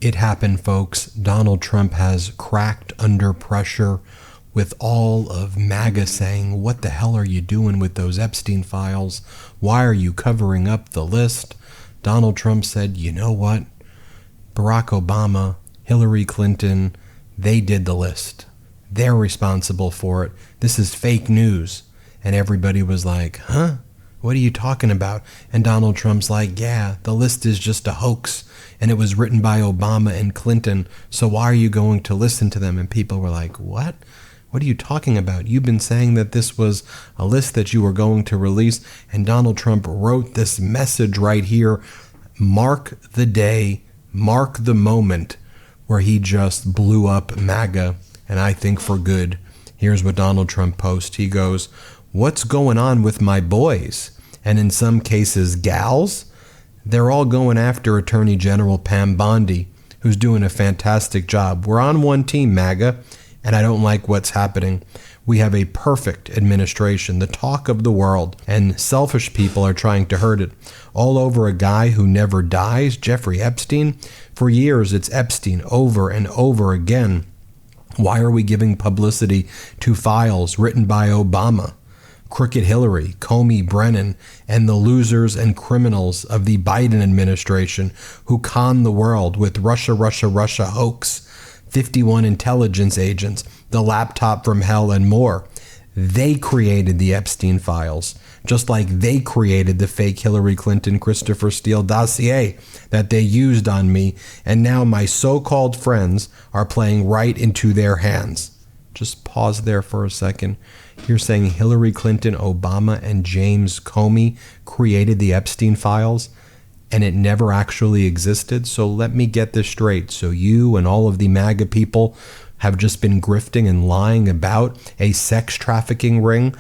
It happened, folks. Donald Trump has cracked under pressure with all of MAGA saying, what the hell are you doing with those Epstein files? Why are you covering up the list? Donald Trump said, you know what? Barack Obama, Hillary Clinton, they did the list. They're responsible for it. This is fake news. And everybody was like, huh? What are you talking about? And Donald Trump's like, yeah, the list is just a hoax. And it was written by Obama and Clinton. So why are you going to listen to them? And people were like, what? What are you talking about? You've been saying that this was a list that you were going to release. And Donald Trump wrote this message right here. Mark the day, mark the moment where he just blew up MAGA. And I think for good. Here's what Donald Trump posts. He goes, what's going on with my boys? And in some cases, gals? They're all going after Attorney General Pam Bondi, who's doing a fantastic job. We're on one team, MAGA, and I don't like what's happening. We have a perfect administration, the talk of the world, and selfish people are trying to hurt it. All over a guy who never dies, Jeffrey Epstein. For years, it's Epstein over and over again. Why are we giving publicity to files written by Obama, Crooked Hillary, Comey Brennan, and the losers and criminals of the Biden administration who con the world with Russia hoax, 51 intelligence agents, the laptop from hell, and more? They created the Epstein files, just like they created the fake Hillary Clinton Christopher Steele dossier that they used on me, and now my so-called friends are playing right into their hands. Just pause there for a second. You're saying Hillary Clinton, Obama, and James Comey created the Epstein files, and it never actually existed? So let me get this straight. So you and all of the MAGA people have just been grifting and lying about a sex trafficking ring?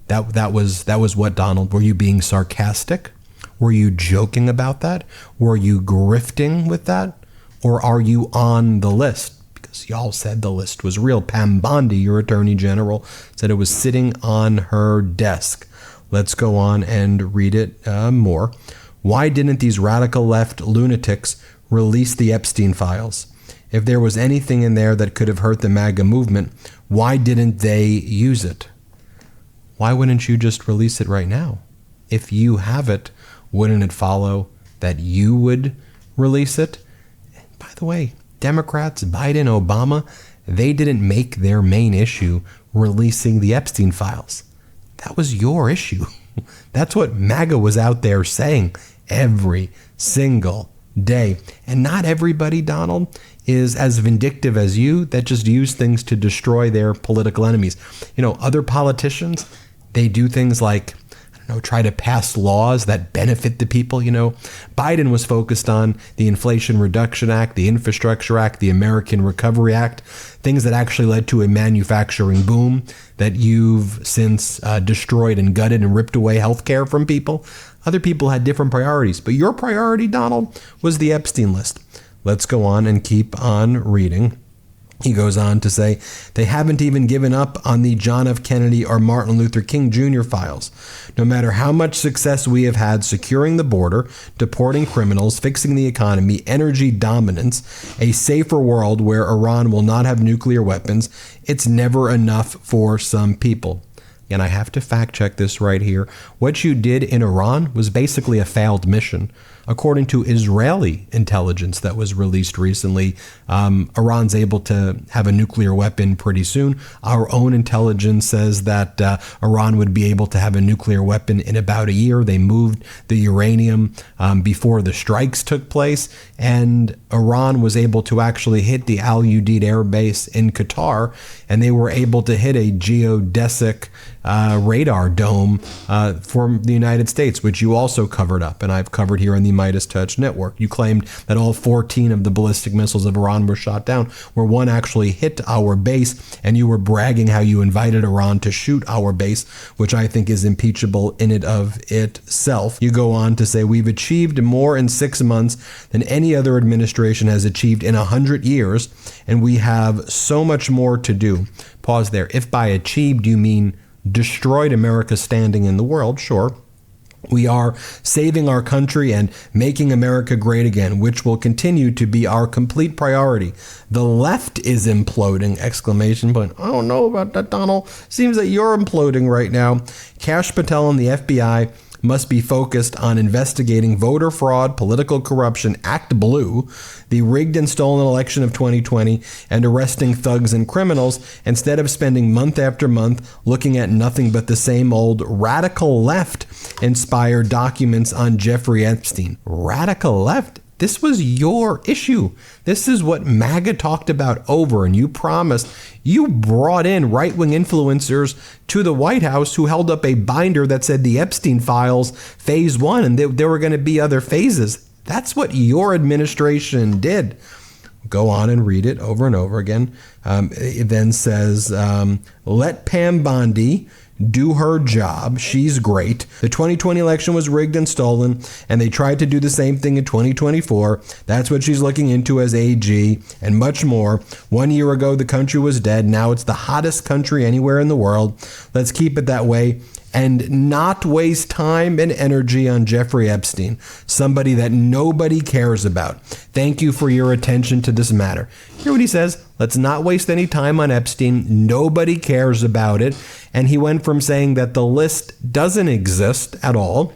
That was what, Donald? Were you being sarcastic? Were you joking about that? Were you grifting with that? Or are you on the list? Because y'all said the list was real. Pam Bondi, your attorney general, said it was sitting on her desk. Let's go on and read it more. Why didn't these radical left lunatics release the Epstein files? If there was anything in there that could have hurt the MAGA movement, why didn't they use it? Why wouldn't you just release it right now? If you have it, wouldn't it follow that you would release it? And by the way, Democrats, Biden, Obama, they didn't make their main issue releasing the Epstein files. That was your issue. That's what MAGA was out there saying every single day. And not everybody, Donald, is as vindictive as you that just use things to destroy their political enemies. You know, other politicians, they do things like, try to pass laws that benefit the people. You know, Biden was focused on the Inflation Reduction Act, the Infrastructure Act, the American Recovery Act, things that actually led to a manufacturing boom that you've since destroyed and gutted and ripped away healthcare from people. Other people had different priorities, but your priority, Donald, was the Epstein list. Let's go on and keep on reading. He goes on to say, they haven't even given up on the John F. Kennedy or Martin Luther King Jr. files. No matter how much success we have had securing the border, deporting criminals, fixing the economy, energy dominance, a safer world where Iran will not have nuclear weapons, it's never enough for some people. And I have to fact check this right here. What you did in Iran was basically a failed mission. According to Israeli intelligence that was released recently, Iran's able to have a nuclear weapon pretty soon. Our own intelligence says that Iran would be able to have a nuclear weapon in about a year. They moved the uranium before the strikes took place, and Iran was able to actually hit the Al Udeid air base in Qatar, and they were able to hit a geodesic radar dome from the United States, which you also covered up, and I've covered here on the MeidasTouch network. You claimed that all 14 of the ballistic missiles of Iran were shot down, where one actually hit our base, and you were bragging how you invited Iran to shoot our base, which I think is impeachable in and of itself. You go on to say, we've achieved more in 6 months than any other administration has achieved in 100 years, and we have so much more to do. Pause there. If by achieved you mean destroyed America's standing in the world, sure. We are saving our country and making America great again, which will continue to be our complete priority. The left is imploding, exclamation point. I don't know about that, Donald. Seems that you're imploding right now. Kash Patel and the FBI must be focused on investigating voter fraud, political corruption, Act Blue, the rigged and stolen election of 2020, and arresting thugs and criminals, instead of spending month after month looking at nothing but the same old radical left-inspired documents on Jeffrey Epstein. Radical left? This was your issue. This is what MAGA talked about over, and you promised. You brought in right-wing influencers to the White House who held up a binder that said the Epstein files phase 1, and there were going to be other phases. That's what your administration did. Go on and read it over and over again. It then says, let Pam Bondi do her job. She's great. The 2020 election was rigged and stolen, and they tried to do the same thing in 2024. That's what she's looking into as AG, and much more. 1 year ago, the country was dead. Now it's the hottest country anywhere in the world. Let's keep it that way and not waste time and energy on Jeffrey Epstein, somebody that nobody cares about. Thank you for your attention to this matter. Hear what he says? Let's not waste any time on Epstein. Nobody cares about it. And he went from saying that the list doesn't exist at all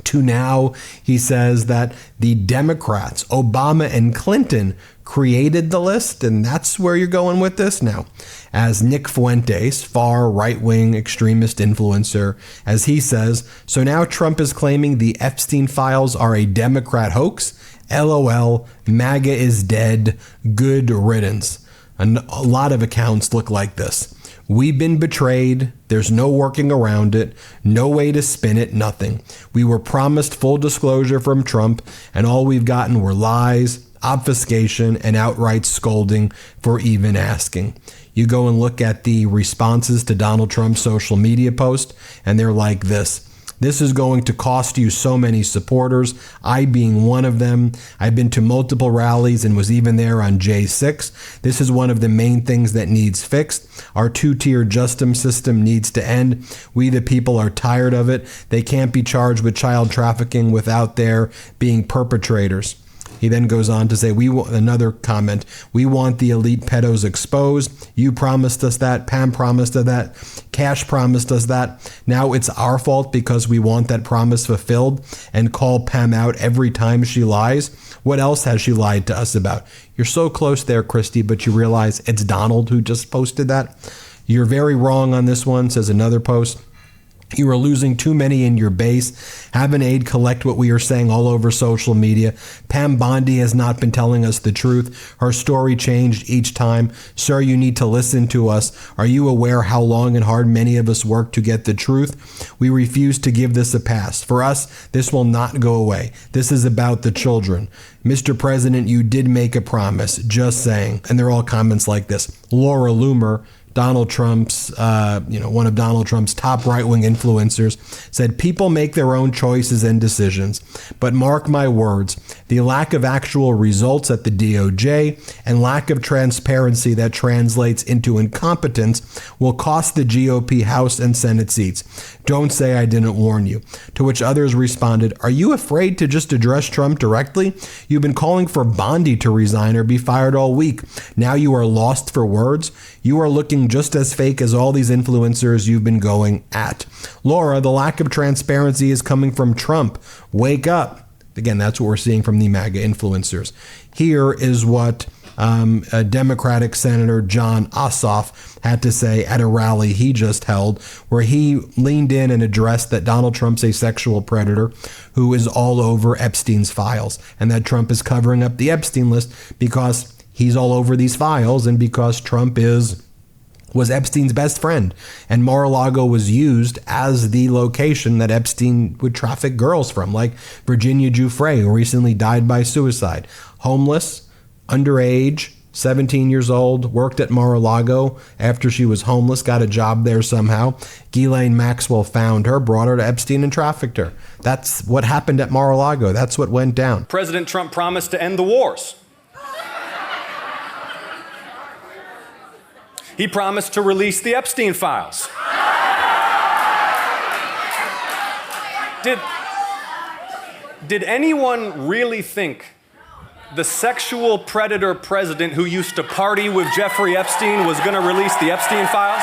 to now he says that the Democrats, Obama and Clinton, created the list, and that's where you're going with this now. As Nick Fuentes, far right-wing extremist influencer, as he says, so now Trump is claiming the Epstein files are a Democrat hoax. LOL, MAGA is dead. Good riddance. And a lot of accounts look like this. We've been betrayed. There's no working around it. No way to spin it. Nothing. We were promised full disclosure from Trump, and all we've gotten were lies, obfuscation, and outright scolding for even asking. You go and look at the responses to Donald Trump's social media post, and they're like this. This is going to cost you so many supporters, I being one of them. I've been to multiple rallies and was even there on J6. This is one of the main things that needs fixed. Our two-tier justice system needs to end. We the people are tired of it. They can't be charged with child trafficking without there being perpetrators. He then goes on to say, another comment, we want the elite pedos exposed. You promised us that. Pam promised us that. Kash promised us that. Now it's our fault because we want that promise fulfilled and call Pam out every time she lies. What else has she lied to us about? You're so close there, Christy, but you realize it's Donald who just posted that. You're very wrong on this one, says another post. You are losing too many in your base. Have an aide collect what we are saying all over social media. Pam Bondi has not been telling us the truth. Her story changed each time. Sir, you need to listen to us. Are you aware how long and hard many of us work to get the truth? We refuse to give this a pass. For us, this will not go away. This is about the children. Mr. President, you did make a promise. Just saying. And they're all comments like this. Laura Loomer, Donald Trump's, one of Donald Trump's top right-wing influencers, said people make their own choices and decisions. But mark my words, the lack of actual results at the DOJ and lack of transparency that translates into incompetence will cost the GOP House and Senate seats. Don't say I didn't warn you. To which others responded, are you afraid to just address Trump directly? You've been calling for Bondi to resign or be fired all week. Now you are lost for words. You are looking just as fake as all these influencers you've been going at. Laura, the lack of transparency is coming from Trump. Wake up. Again, that's what we're seeing from the MAGA influencers. Here is what Democratic Senator John Ossoff had to say at a rally he just held, where he leaned in and addressed that Donald Trump's a sexual predator who is all over Epstein's files, and that Trump is covering up the Epstein list because he's all over these files and because Trump was Epstein's best friend. And Mar-a-Lago was used as the location that Epstein would traffic girls from, like Virginia Giuffre, who recently died by suicide. Homeless, underage, 17 years old, worked at Mar-a-Lago after she was homeless, got a job there somehow. Ghislaine Maxwell found her, brought her to Epstein and trafficked her. That's what happened at Mar-a-Lago. That's what went down. President Trump promised to end the wars. He promised to release the Epstein files. Did anyone really think the sexual predator president who used to party with Jeffrey Epstein was going to release the Epstein files?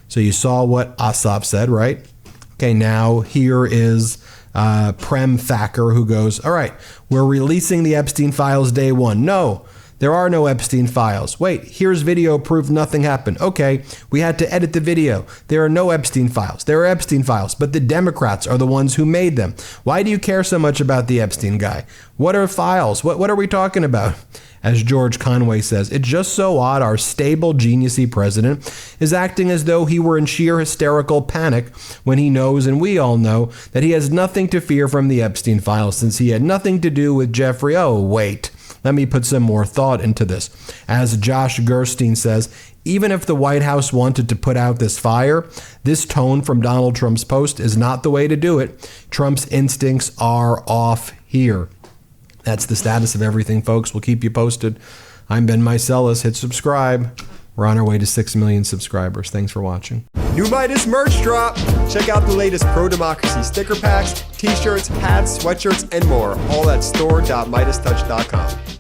So you saw what Ossoff said, right? Okay, now here is Prem Thacker, who goes, all right, we're releasing the Epstein files day one. No, there are no Epstein files. Wait, here's video proof nothing happened. Okay, we had to edit the video. There are no Epstein files. There are Epstein files, but the Democrats are the ones who made them. Why do you care so much about the Epstein guy? What are files? What are we talking about? As George Conway says, it's just so odd our stable, geniusy president is acting as though he were in sheer hysterical panic when he knows, and we all know, that he has nothing to fear from the Epstein files since he had nothing to do with Jeffrey. Oh, wait. Let me put some more thought into this. As Josh Gerstein says, even if the White House wanted to put out this fire, this tone from Donald Trump's post is not the way to do it. Trump's instincts are off here. That's the status of everything, folks. We'll keep you posted. I'm Ben Meiselas. Hit subscribe. We're on our way to 6 million subscribers. Thanks for watching. New Midas merch drop! Check out the latest pro-democracy sticker packs, t-shirts, hats, sweatshirts, and more. All at store.MeidasTouch.com.